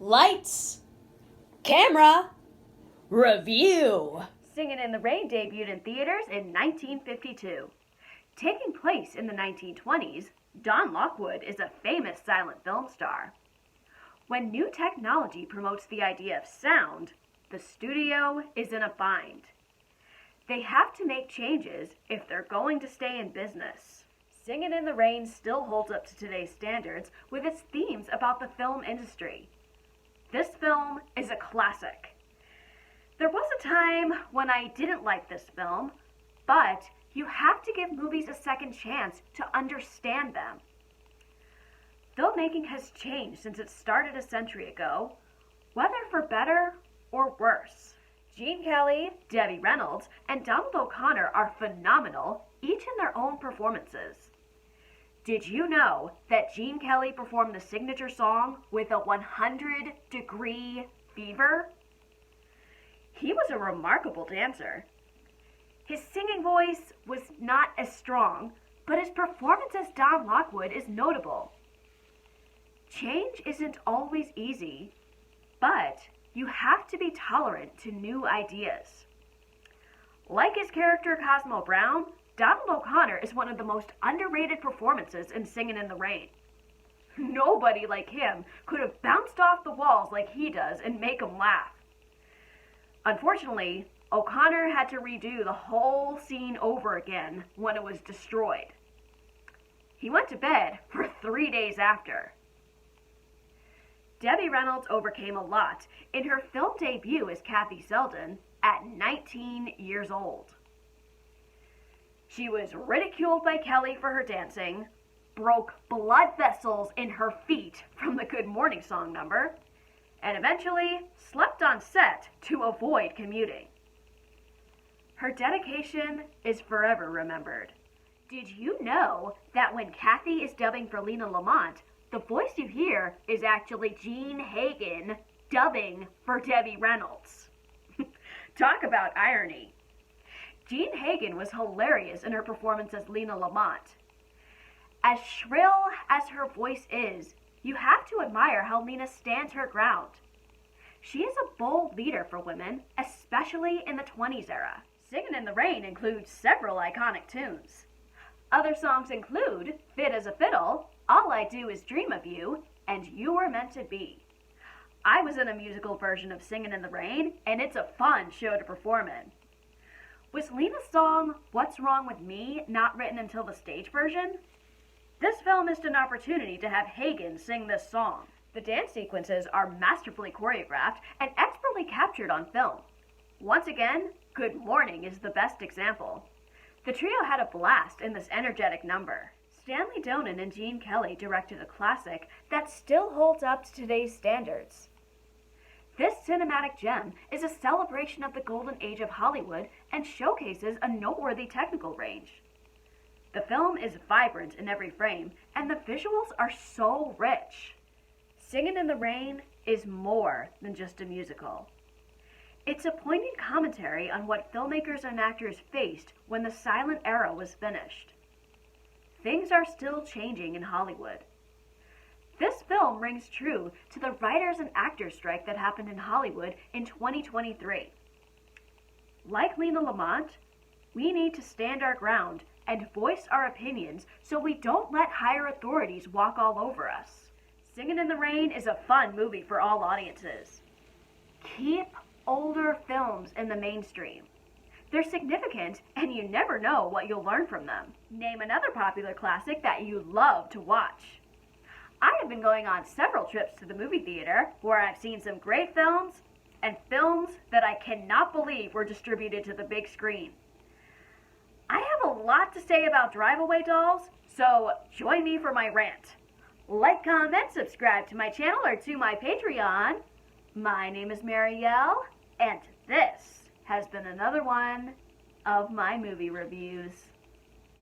Lights, camera, review. Singin' in the Rain debuted in theaters in 1952. Taking place in the 1920s, Don Lockwood is a famous silent film star. When new technology promotes the idea of sound, the studio is in a bind. They have to make changes if they're going to stay in business. Singin' in the Rain still holds up to today's standards with its themes about the film industry. This film is a classic. There was a time when I didn't like this film, but you have to give movies a second chance to understand them. Filmmaking has changed since it started a century ago, whether for better or worse. Gene Kelly, Debbie Reynolds, and Donald O'Connor are phenomenal, each in their own performances. Did you know that Gene Kelly performed the signature song with a 100-degree fever? He was a remarkable dancer. His singing voice was not as strong, but his performance as Don Lockwood is notable. Change isn't always easy, but you have to be tolerant to new ideas. Like his character Cosmo Brown, Donald O'Connor is one of the most underrated performances in Singin' in the Rain. Nobody like him could have bounced off the walls like he does and make 'em laugh. Unfortunately, O'Connor had to redo the whole scene over again when it was destroyed. He went to bed for 3 days after. Debbie Reynolds overcame a lot in her film debut as Kathy Selden at 19 years old. She was ridiculed by Kelly for her dancing, broke blood vessels in her feet from the Good Morning Song number, and eventually slept on set to avoid commuting. Her dedication is forever remembered. Did you know that when Kathy is dubbing for Lena Lamont, the voice you hear is actually Gene Hagen dubbing for Debbie Reynolds? Talk about irony. Gene Hagen was hilarious in her performance as Lena Lamont. As shrill as her voice is, you have to admire how Lena stands her ground. She is a bold leader for women, especially in the 20s era. Singin' in the Rain includes several iconic tunes. Other songs include Fit as a Fiddle, All I Do Is Dream of You, and You Were Meant to Be. I was in a musical version of Singin' in the Rain, and it's a fun show to perform in. Was Lena's song, What's Wrong With Me, not written until the stage version? This film missed an opportunity to have Hagen sing this song. The dance sequences are masterfully choreographed and expertly captured on film. Once again, Good Morning is the best example. The trio had a blast in this energetic number. Stanley Donen and Gene Kelly directed a classic that still holds up to today's standards. This cinematic gem is a celebration of the golden age of Hollywood and showcases a noteworthy technical range. The film is vibrant in every frame, and the visuals are so rich. Singin' in the Rain is more than just a musical. It's a poignant commentary on what filmmakers and actors faced when the silent era was finished. Things are still changing in Hollywood. This film rings true to the writers and actors strike that happened in Hollywood in 2023. Like Lena Lamont, we need to stand our ground and voice our opinions so we don't let higher authorities walk all over us. Singin' in the Rain is a fun movie for all audiences. Keep older films in the mainstream. They're significant, and you never know what you'll learn from them. Name another popular classic that you love to watch. I have been going on several trips to the movie theater where I've seen some great films and films that I cannot believe were distributed to the big screen. I have a lot to say about drive-away dolls, so join me for my rant. Like, comment, subscribe to my channel or to my Patreon. My name is Marielle, and this has been another one of my movie reviews.